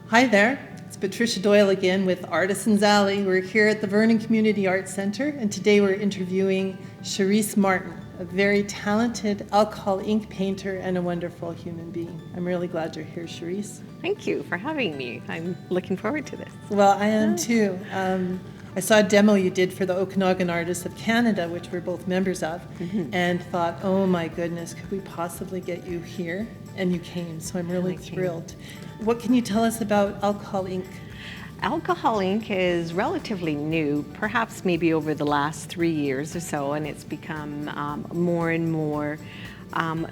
Hi there, it's Patricia Doyle again with Artisans Alley. We're here at the Vernon Community Arts Center, and today we're interviewing Sherise Martin, a very talented alcohol ink painter and a wonderful human being. I'm really glad you're here, Sherise. Thank you for having me. I'm looking forward to this. Well, I am too. I saw a demo you did for the Okanagan Artists of Canada, which we're both members of, and thought, oh my goodness, could we possibly get you here? And you came, so I'm really thrilled. What can you tell us about alcohol ink? Alcohol ink is relatively new, perhaps maybe over the last 3 years or so, and it's become more and more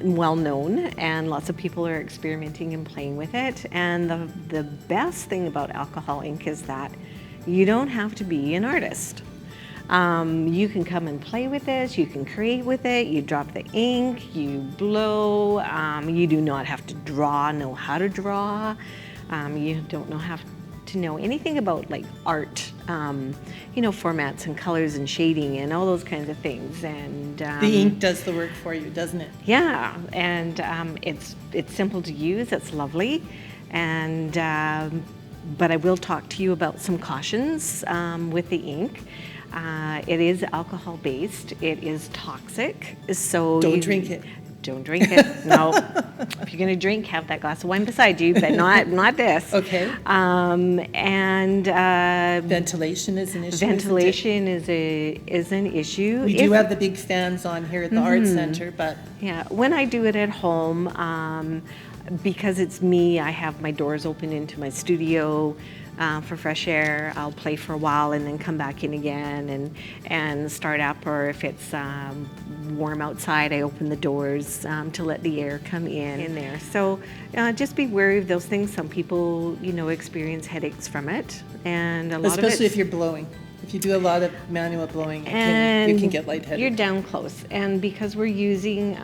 well known, and lots of people are experimenting and playing with it. And the best thing about alcohol ink is that you don't have to be an artist. You can come and play with this, you can create with it, you drop the ink, you blow, you do not have to know how to draw, you don't have to know anything about like art, formats and colors and shading and all those kinds of things. And the ink does the work for you, doesn't it? Yeah, and it's simple to use, it's lovely, and but I will talk to you about some cautions with the ink. It is alcohol based. It is toxic. So don't drink it. Don't drink it. No. If you're going to drink, have that glass of wine beside you, but not this. Okay. And ventilation is an issue. Ventilation is an issue. We do have the big fans on here at the Arts Center, but yeah, when I do it at home, because it's me, I have my doors open into my studio for fresh air. I'll play for a while and then come back in again and start up, or if it's warm outside, I open the doors to let the air come in there. So just be wary of those things. Some people, experience headaches from it, and especially if you're blowing. If you do a lot of manual blowing, you can get lightheaded. You're down close, and because we're using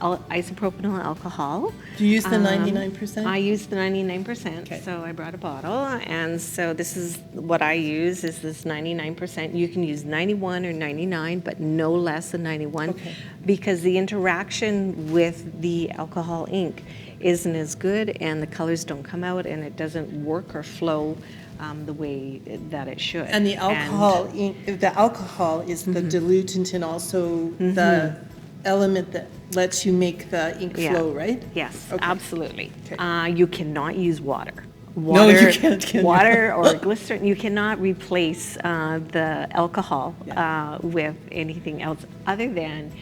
isopropyl alcohol. Do you use the 99%? I use the 99%, okay. So I brought a bottle, and so this is what I use, is this 99%. You can use 91 or 99, but no less than 91, okay. Because the interaction with the alcohol ink isn't as good, and the colors don't come out, and it doesn't work or flow the way that it should. And the alcohol is the dilutant and also the element that lets you make the ink flow, right? Yes, okay. Absolutely. Okay. You cannot use water. No, you can't. Water or glycerin, you cannot replace the alcohol with anything else other than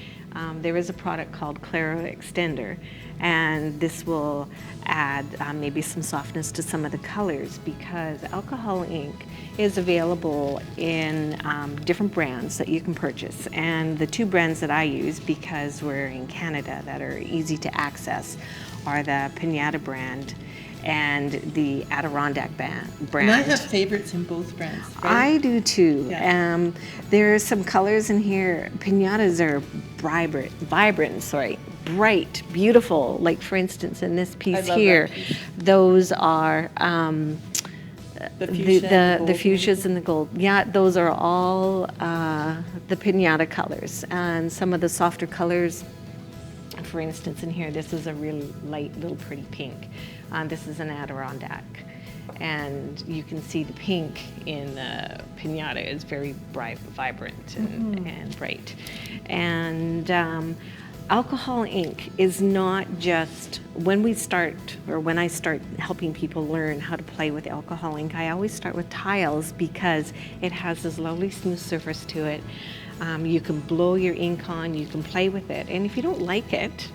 there is a product called Claro Extender, and this will add maybe some softness to some of the colors, because alcohol ink is available in different brands that you can purchase. And the two brands that I use, because we're in Canada, that are easy to access, are the Pinata brand and the Adirondack brand. And I have favorites in both brands, right? I do too. Yeah. There are some colors in here. Pinatas are bright, beautiful. Like for instance, in this piece here, those are the fuchsias and the gold. Yeah, those are all the Pinata colors. And some of the softer colors, for instance, in here, this is a really light, little pretty pink. This is an Adirondack. And you can see the pink in the Pinata is very bright, vibrant, and bright. And alcohol ink is not just, when I start helping people learn how to play with alcohol ink, I always start with tiles, because it has this lovely smooth surface to it. You can blow your ink on, you can play with it, and if you don't like it,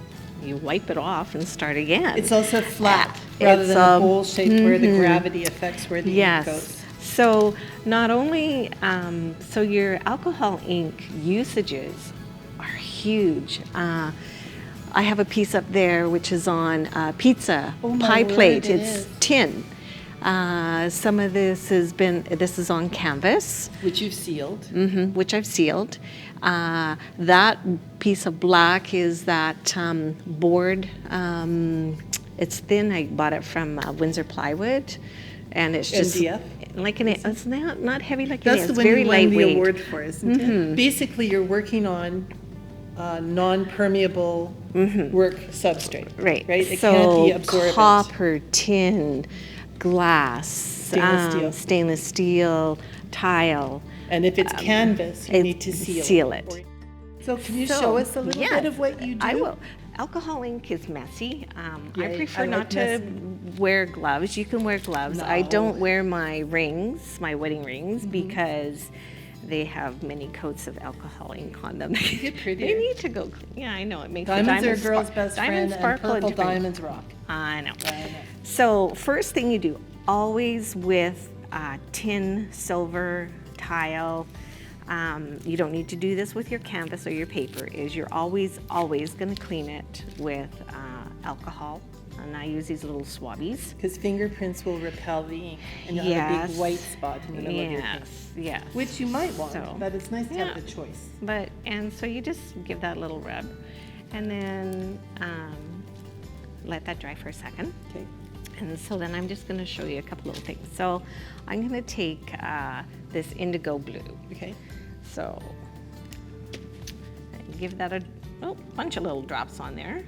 you wipe it off and start again. It's also flat rather than a bowl shape where the gravity affects where the ink goes. So not only, so your alcohol ink usages are huge. I have a piece up there which is on pizza pie plate. It's tin. Some of this this is on canvas. Which you've sealed. Which I've sealed. That piece of black is that board. It's thin. I bought it from Windsor Plywood, and it's just MDF? like it's not heavy like That's it is. the It's one very you won lightweight. the award for, isn't it? Basically, you're working on non-permeable work substrate. Right. Right. It So can't be absorbent. copper, tin, glass, Stainless steel, tile. And if it's canvas, you need to seal it. So can you show us a little bit of what you do? I will. Alcohol ink is messy. I prefer like not to wear gloves. You can wear gloves. No. I don't wear my rings, my wedding rings, Mm-hmm. because they have many coats of alcohol ink on them. Get prettier. They need to go. Yeah, I know. It makes Diamonds the are a girl's best friend, and sparkle purple different. diamonds rock. I know. I know. So first thing you do, always with tin, silver, tile. You don't need to do this with your canvas or your paper. Is you're always going to clean it with alcohol. And I use these little swabbies. Because fingerprints will repel the ink, and you'll have a big white spot in the middle of your paint. Yes. Which you might want, So, but it's nice to have yeah. the choice. And so you just give that a little rub, and then let that dry for a second. Okay. And so then I'm just going to show you a couple little things. So I'm going to take this indigo blue. Okay. So give that a bunch of little drops on there.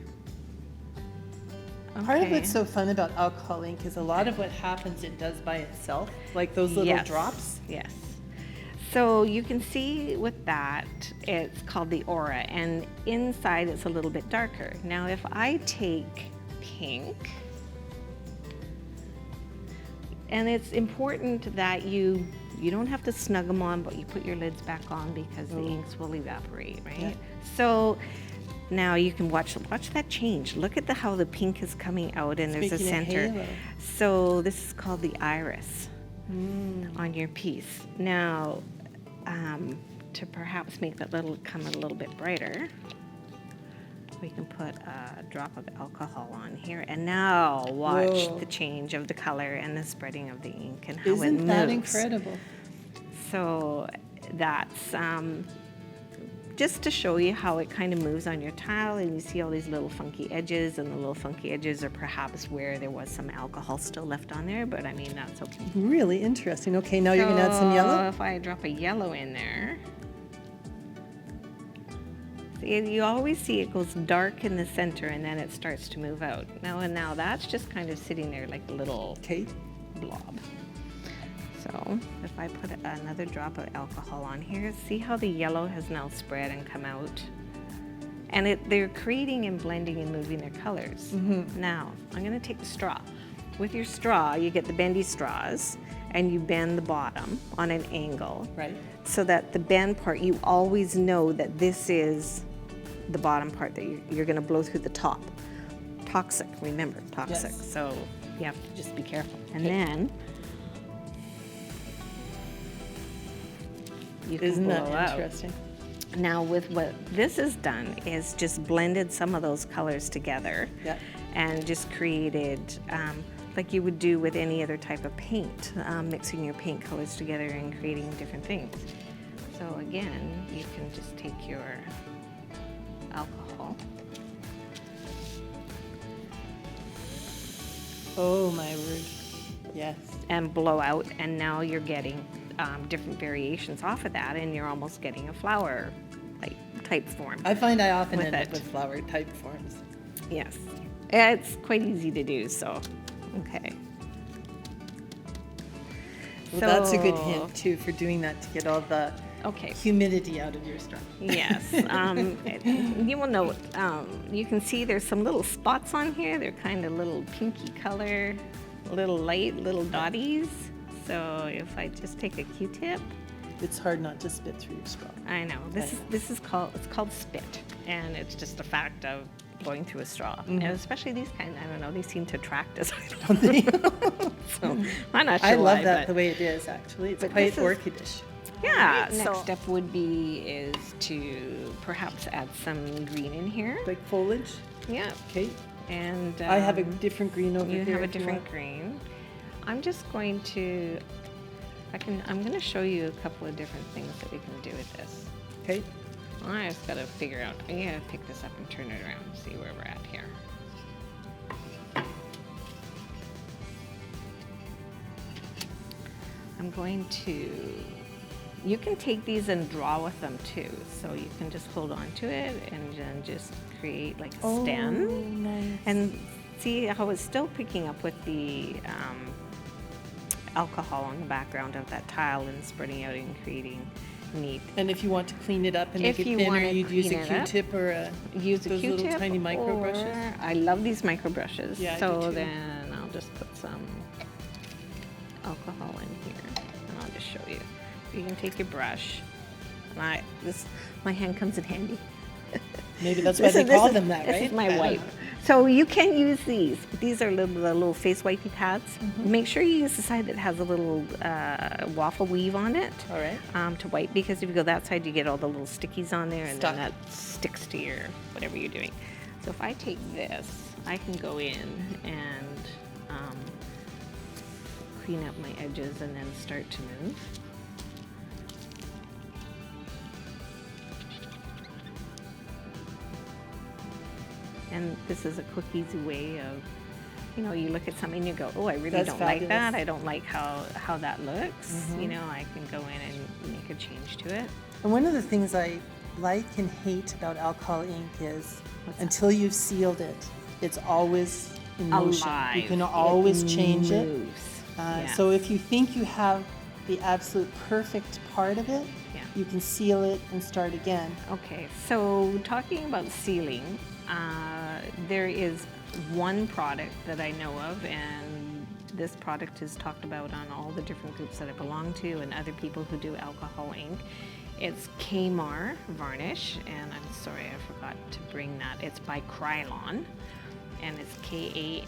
Part of Okay. what's so fun about alcohol ink is a lot of what happens it does by itself, like those little Yes. drops. Yes. So you can see with that, it's called the aura, and inside it's a little bit darker. Now if I take pink, and it's important that you don't have to snug them on, but you put your lids back on because the inks will evaporate, right? Yeah. So now you can watch that change. Look at how the pink is coming out, and there's a making a center. halo. So this is called the iris on your piece. Now, to perhaps make that come a little bit brighter, we can put a drop of alcohol on here, and now watch Whoa. the change of the color and the spreading of the ink and how it Isn't moves. that incredible? So that's just to show you how it kind of moves on your tile, and you see all these little funky edges, and the little funky edges are perhaps where there was some alcohol still left on there, but I mean, that's okay. Really interesting. Okay, now you're going to add some So yellow? if I drop a yellow in there, see, you always see it goes dark in the center and then it starts to move out. Now that's just kind of sitting there like a little Okay. blob. So if I put another drop of alcohol on here, see how the yellow has now spread and come out? And they're creating and blending and moving their colors. Now, I'm going to take the straw. With your straw, you get the bendy straws, and you bend the bottom on an angle. Right. So that the bend part, you always know that this is the bottom part that you're going to blow through the top. Toxic, remember, toxic. Yes. So you have to just be careful. And then you can Isn't blow that out. interesting? Now with what this has done is just blended some of those colors together Yeah. and just created, like you would do with any other type of paint, mixing your paint colors together and creating different things. So again, you can just take your alcohol. Oh my word. Yes. And blow out, and now you're getting different variations off of that, and you're almost getting a flower type form. I find I often With end up it. with flower type forms. Yes, it's quite easy to do. So, okay. Well, that's a good hint too for doing that to get all the Okay. humidity out of your straw. Yes. You will note, you can see there's some little spots on here. They're kind of little pinky color, little light, little dotties. So if I just take a Q-tip, It's hard not to spit through your straw. I know this is called spit, and it's just a fact of going through a straw. And especially these kind, I don't know, they seem to attract us. So I'm not sure I love why, that but- the way it is actually. It's but quite this is- orchidish. Yeah. Right, Next so- step would be to perhaps add some green in here. Like foliage. Yeah. Okay. And I have a different green over you here. have a if you different want. green. I'm just going to. I'm going to show you a couple of different things that we can do with this. Okay. I just got to figure out. I got to pick this up and turn it around and see where we're at here. I'm going to. You can take these and draw with them too. So you can just hold on to it and then just create like a stem. Oh, nice. And see how it's still picking up with the alcohol on the background of that tile and spreading out and creating neat. And if you want to clean it up and make If it you thinner, wanna you'd use a clean it up, Q-tip or use a those Q-tip little tiny micro or- brushes. I love these micro brushes. Yeah, I so do too. then I'll just put some alcohol in here, and I'll just show you. You can take your brush, and my hand comes in handy. Maybe that's why they call them that, right? This is my I don't wipe. know. So you can use these. These are the little face wipey pads. Mm-hmm. Make sure you use the side that has a little waffle weave on it. All right. To wipe, because if you go that side, you get all the little stickies on there, and Stuck. then that sticks to your whatever you're doing. So if I take this, I can go in and clean up my edges and then start to move. And this is a quick, easy way of, you look at something and you go, oh, I really That's don't like that. fabulous. I don't like how that looks. I can go in and make a change to it. And one of the things I like and hate about alcohol ink is until you've sealed it, it's always in motion. Alive. You can always change it. moves. Yes. So if you think you have the absolute perfect part of it, Yeah. you can seal it and start again. Okay, so talking about sealing, there is one product that I know of, and this product is talked about on all the different groups that I belong to and other people who do alcohol ink. It's Kmart Varnish, and I'm sorry I forgot to bring that. It's by Krylon, and it's K-A-M-A-R.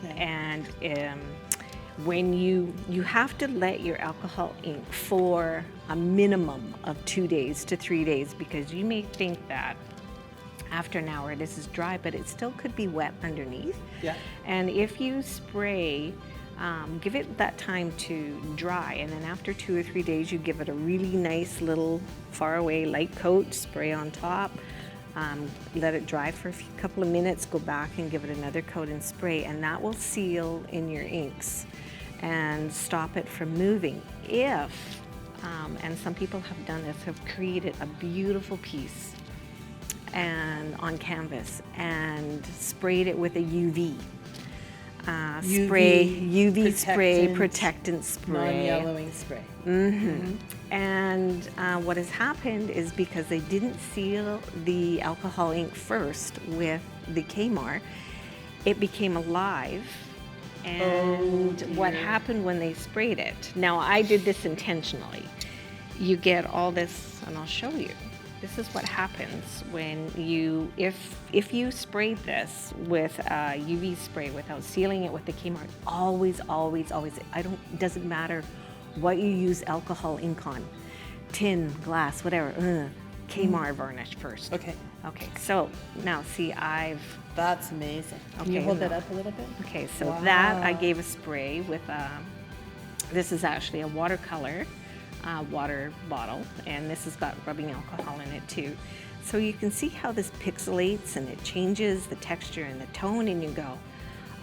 Okay. And when you have to let your alcohol ink for a minimum of 2 days to 3 days, because you may think that after an hour this is dry, but it still could be wet underneath. Yeah. And if you spray, give it that time to dry, and then after 2 or 3 days you give it a really nice little far away light coat, spray on top, let it dry for a couple of minutes, go back and give it another coat and spray, and that will seal in your inks and stop it from moving. If, and some people have done this, have created a beautiful piece and on canvas and sprayed it with a UV spray, UV spray, protectant spray, Non-yellowing spray. And what has happened is, because they didn't seal the alcohol ink first with the Kmart, it became alive. And what happened when they sprayed it? Now, I did this intentionally. You get all this, and I'll show you. This is what happens when you, if you sprayed this with UV spray without sealing it with the Kmart, always, it doesn't matter what you use alcohol ink on, tin, glass, whatever, Kmart Varnish first. Okay. Okay, so now see, That's amazing. Can you Okay, hold no. that up a little bit? Okay, so Wow. that I gave a spray with, this is actually a watercolor water bottle, and this has got rubbing alcohol in it too. So you can see how this pixelates and it changes the texture and the tone, and you go,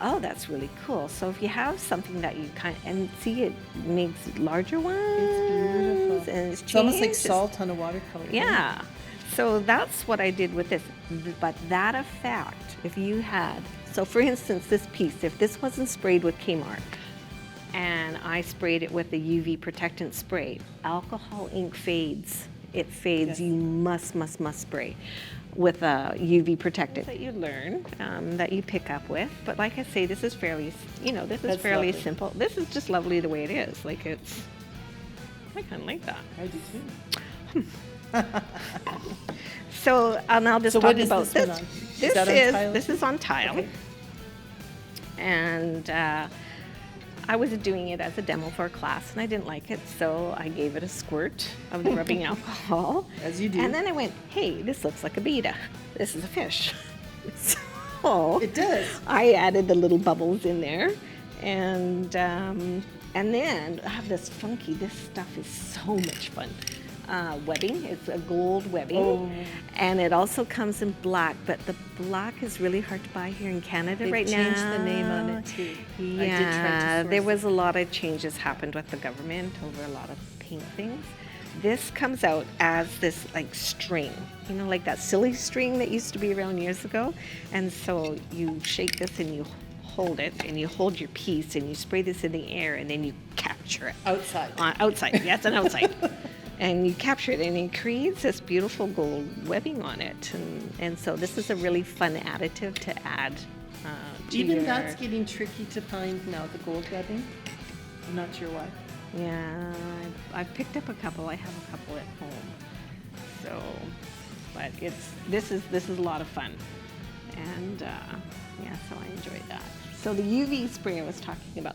oh, that's really cool. So if you have something that you and see, it makes larger ones. It's beautiful. And It's almost like changed. salt on a watercolor. isn't it? Yeah. So that's what I did with this. But that effect, if you had, so for instance, this piece, if this wasn't sprayed with Kmart and I sprayed it with the UV protectant spray, alcohol ink fades. It fades. Yes. You must spray with a UV protectant that you learn, that you pick up with. But like I say, this is fairly, That's fairly lovely. simple. This is just lovely the way it is. Like I kind of like that. I do too. So, and I'll just So talk what is about this one on? Is that on tile This too? is on tile. Okay. And I was doing it as a demo for a class, and I didn't like it, so I gave it a squirt of the rubbing alcohol. As you do. And then I went, hey, this looks like a betta. This is a fish. So It does. I added the little bubbles in there, and then I have this funky. This stuff is so much fun. Webbing. It's a gold webbing, Oh. and it also comes in black. But the black is really hard to buy here in Canada They've right now. changed the name on it too. I did try Yeah, to there source was a lot of changes happened with the government over a lot of paint things. This comes out as this like string, like that silly string that used to be around years ago. And so you shake this and you hold it, and you hold your piece, and you spray this in the air, and then you capture it. Outside. Outside, yes, and outside. And you capture it, and it creates this beautiful gold webbing on it. And so this is a really fun additive to add to Even your... that's getting tricky to find now, the gold webbing. I'm not sure why. Yeah, I've picked up a couple. I have a couple at home. So, but this is a lot of fun. And yeah, so I enjoyed that. So the UV spray I was talking about,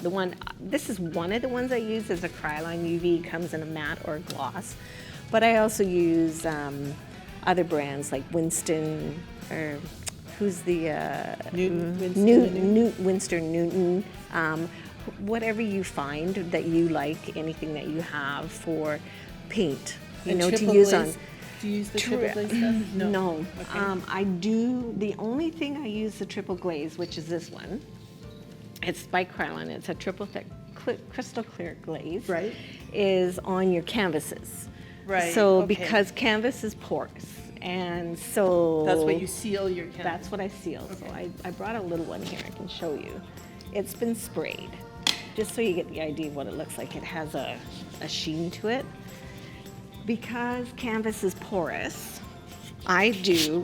this is one of the ones I use as a Krylon UV, comes in a matte or a gloss. But I also use other brands like Winston, or who's the Winston Newton. Whatever you find that you like, anything that you have for paint, to use on. Do you use the triple glaze stuff? No. Okay. I do. The only thing I use the triple glaze, which is this one. It's by Krylon. It's a triple thick crystal clear glaze. Right. Is on your canvases. Right. So okay. because canvas is porous, and so that's what you seal your canvas. That's what I seal. Okay. So I brought a little one here. I can show you. It's been sprayed, just so you get the idea of what it looks like. It has a sheen to it. Because canvas is porous, I do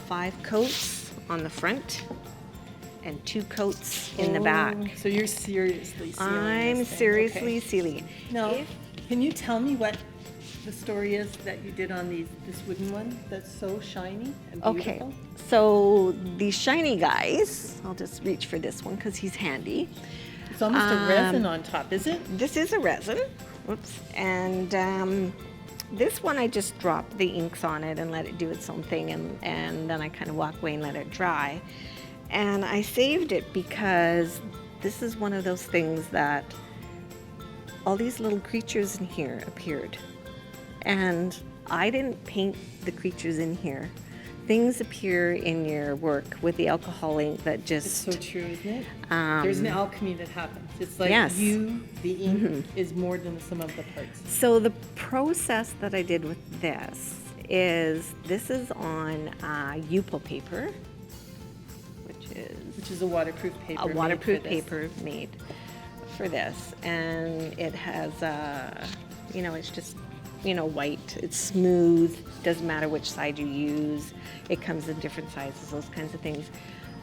5 coats on the front and 2 coats in the back. So you're seriously sealing I'm this thing. seriously Okay. sealing it. Now, can you tell me what the story is that you did on this wooden one that's so shiny and beautiful? Okay, so these shiny guys, I'll just reach for this one because he's handy. It's almost a resin on top, is it? This is a resin. Whoops. And this one I just dropped the inks on it and let it do its own thing, and then I kind of walk away and let it dry. And I saved it because this is one of those things that all these little creatures in here appeared. And I didn't paint the creatures in here. Things appear in your work with the alcohol ink that just... It's so true, isn't it? There's an alchemy that happens. It's like yes. the ink is more than the sum of the parts. So the process that I did with this is on UPO paper, which is a waterproof paper. a waterproof paper made for this, and it has it's just white. It's smooth. Doesn't matter which side you use. It comes in different sizes. Those kinds of things.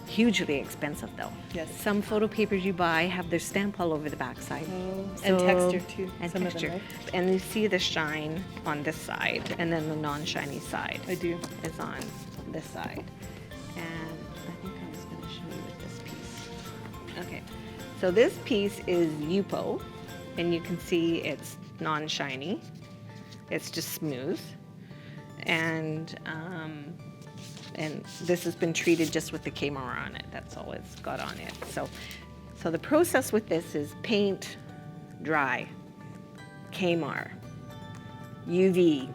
Hugely expensive though. Yes. Some photo papers you buy have their stamp all over the backside. And texture too. And some texture. of them, right? And you see the shine on this side, and then the non-shiny side. I do. Is on this side. And I think I was going to show you with this piece. Okay. So this piece is UPO, and you can see it's non-shiny. It's just smooth. And this has been treated just with the Kmart on it. That's all it's got on it. So the process with this is paint, dry, Kmart, UV,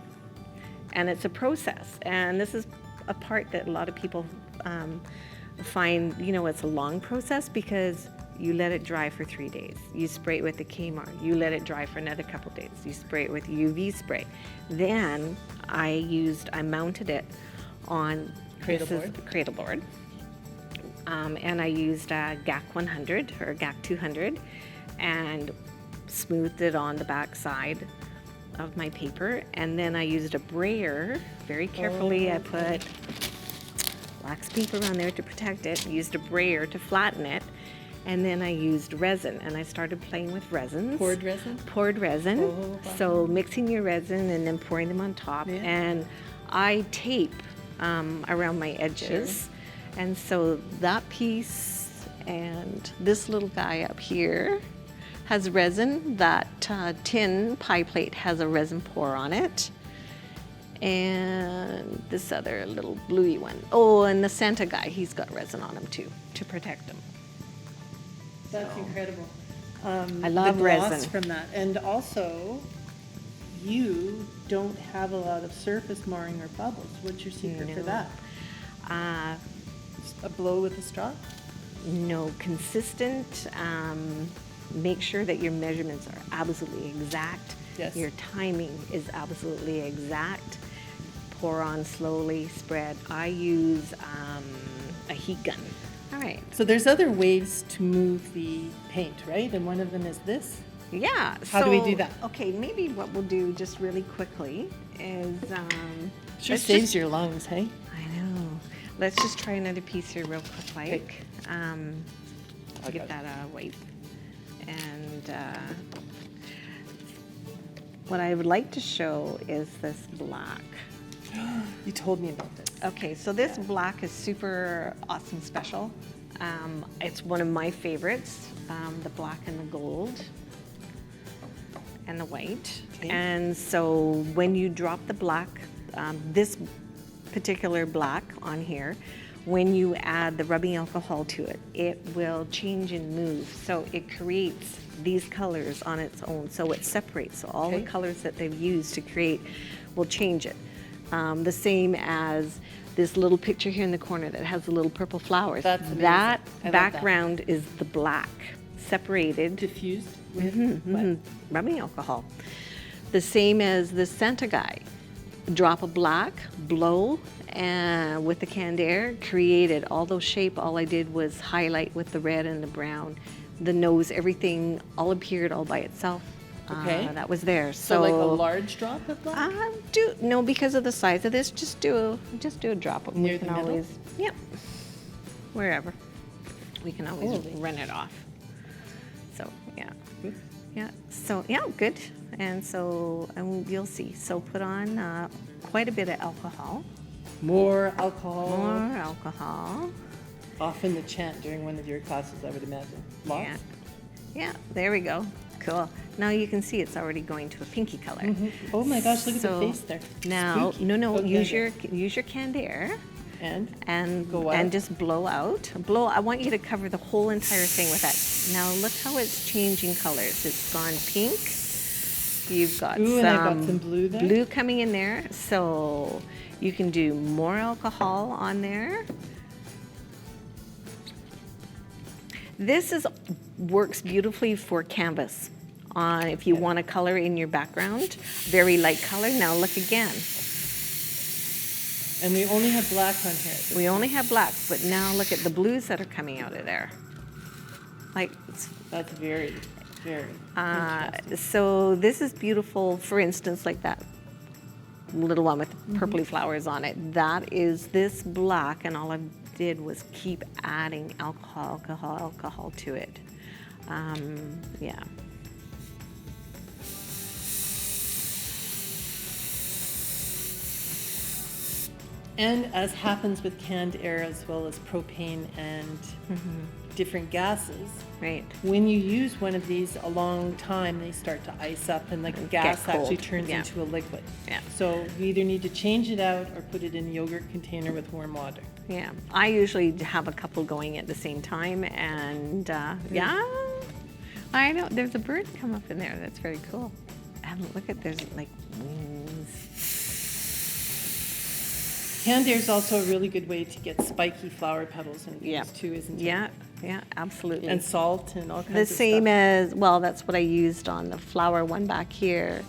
and it's a process. And this is a part that a lot of people find, it's a long process because you let it dry for 3 days. You spray it with the Kmart. You let it dry for another couple days. You spray it with UV spray. Then I mounted it on cradle board. And I used a GAC 100 or GAC 200 and smoothed it on the back side of my paper. And then I used a brayer. Very carefully, I put wax paper on there to protect it. I used a brayer to flatten it. And then I used resin, and I started playing with resins. Poured resin? Poured resin. Oh, wow. So mixing your resin and then pouring them on top. Yeah. And I tape around my edges. Sure. And so that piece and this little guy up here has resin. That tin pie plate has a resin pour on it. And this other little bluey one. Oh, and the Santa guy, he's got resin on him too to protect him. That's incredible. I love the gloss resin from that. And also, you don't have a lot of surface marring or bubbles. What's your secret for that? A blow with a straw? No, consistent. Make sure that your measurements are absolutely exact. Yes. Your timing is absolutely exact. Pour on slowly, spread. I use a heat gun. right. So there's other ways to move the paint, right? And one of them is this. Yeah. How do we do that? Okay, maybe what we'll do just really quickly is Sure let's saves just- your lungs, hey? I know. Let's just try another piece here real quick, like. I Get got that wipe. And what I would like to show is this black. You told me about this. Okay, so this black is super awesome special. It's one of my favorites, the black and the gold and the white. Okay. And so when you drop the black, this particular black on here, when you add the rubbing alcohol to it, it will change and move. So it creates these colors on its own. So it separates. So all the Okay. colors that they've used to create will change it. The same as this little picture here in the corner that has the little purple flowers. That's amazing. That I love that. background is the black, separated Diffused with Mhm, rubbing alcohol. The same as the Santa guy. Drop of black, blow, and with the canned air, created all those shape. All I did was highlight with the red and the brown. The nose, everything all appeared all by itself. Okay. That was there. So like a large drop of black? No, because of the size of this, just do a drop of. Near we the can middle? always, yep, wherever. We can always Holy. run it off. So yeah. Good. Yeah, so, yeah, good. And so you'll see. So put on quite a bit of alcohol. More alcohol. More alcohol. Often the chant during one of your classes, I would imagine. Lots? Yeah. Yeah, there we go. Cool. Now you can see it's already going to a pinky color. Oh my gosh, look at the So face there. Now, Spooky. no, Okay. use your canned air And go and out. just blow out. Blow. I want you to cover the whole entire thing with that. Now look how it's changing colors. It's gone pink. You've got Ooh, and I've got some blue there. blue coming in there. So you can do more alcohol on there. This works beautifully for canvas. If you want to color in your background, very light color. Now look again. And we only have black on here. We only have black, but now look at the blues that are coming out of there. Like, That's very, very interesting. so this is beautiful. For instance, like that little one with purpley flowers on it. That is this black, and all I did was keep adding alcohol to it. Yeah. And as happens with canned air as well as propane and different gases, Right. when you use one of these a long time, they start to ice up and the gas actually cold. turns Yeah. into a liquid. Yeah. So you either need to change it out or put it in a yogurt container with warm water. Yeah. I usually have a couple going at the same time, and yeah. I know. There's a bird come up in there. That's very cool. And look at there's like wings. Canned air is also a really good way to get spiky flower petals and Yeah. things too, isn't it? Yeah. Yeah. Absolutely. And salt and all kinds The of same stuff. as, well, that's what I used on the flower one back here,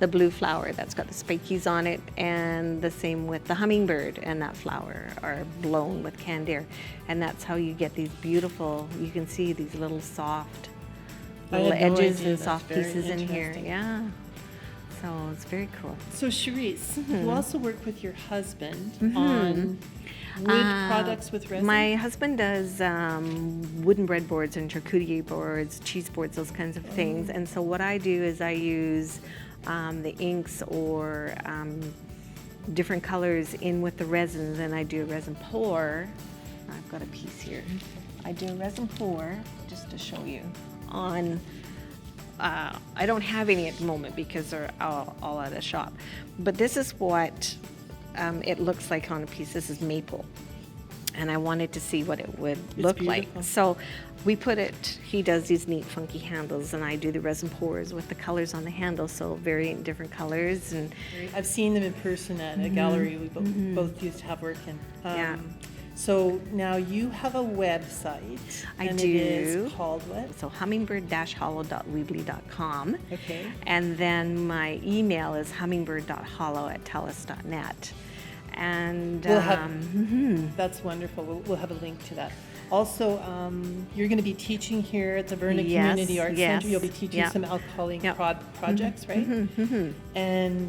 the blue flower that's got the spikies on it, and the same with the hummingbird and that flower are blown with canned air. And that's how you get these beautiful, you can see these little soft I little had no edges idea. and That's soft very pieces in here. interesting. Yeah. So it's very cool. So Sherise, you also work with your husband on wood products with resin? My husband does wooden breadboards and charcuterie boards, cheese boards, those kinds of things. And so what I do is I use the inks or different colors in with the resins, and I do a resin pour. I've got a piece here. I do a resin pour, just to show you, on I don't have any at the moment because they're all at a shop. But this is what it looks like on a piece. This is maple. And I wanted to see what it would look like. beautiful. So we put it, he does these neat funky handles, and I do the resin pours with the colors on the handle, so very different colors. And I've seen them in person at a gallery we both used to have work in. Yeah. So now you have a website. I and do. It is called what? so hummingbird-hollow.weebly.com. Okay. And then my email is hummingbird.hollow@telus.net. And We'll have, that's wonderful. We'll have a link to that. Also, you're going to be teaching here at the Verna Community Arts yes, Center. You'll be teaching yep. some alcoholic Yep. projects, right? And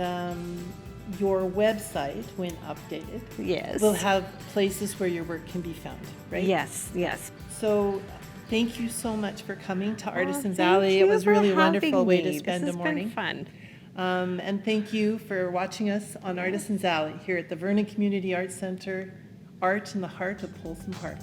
your website, when updated, Yes. will have places where your work can be found, right? Yes, yes. So thank you so much for coming to Artisans Thank Alley. you It was for really a having wonderful way to me. spend This a has morning. been fun. And thank you for watching us on Artisans Alley here at the Vernon Community Arts Center, art in the heart of Polson Park.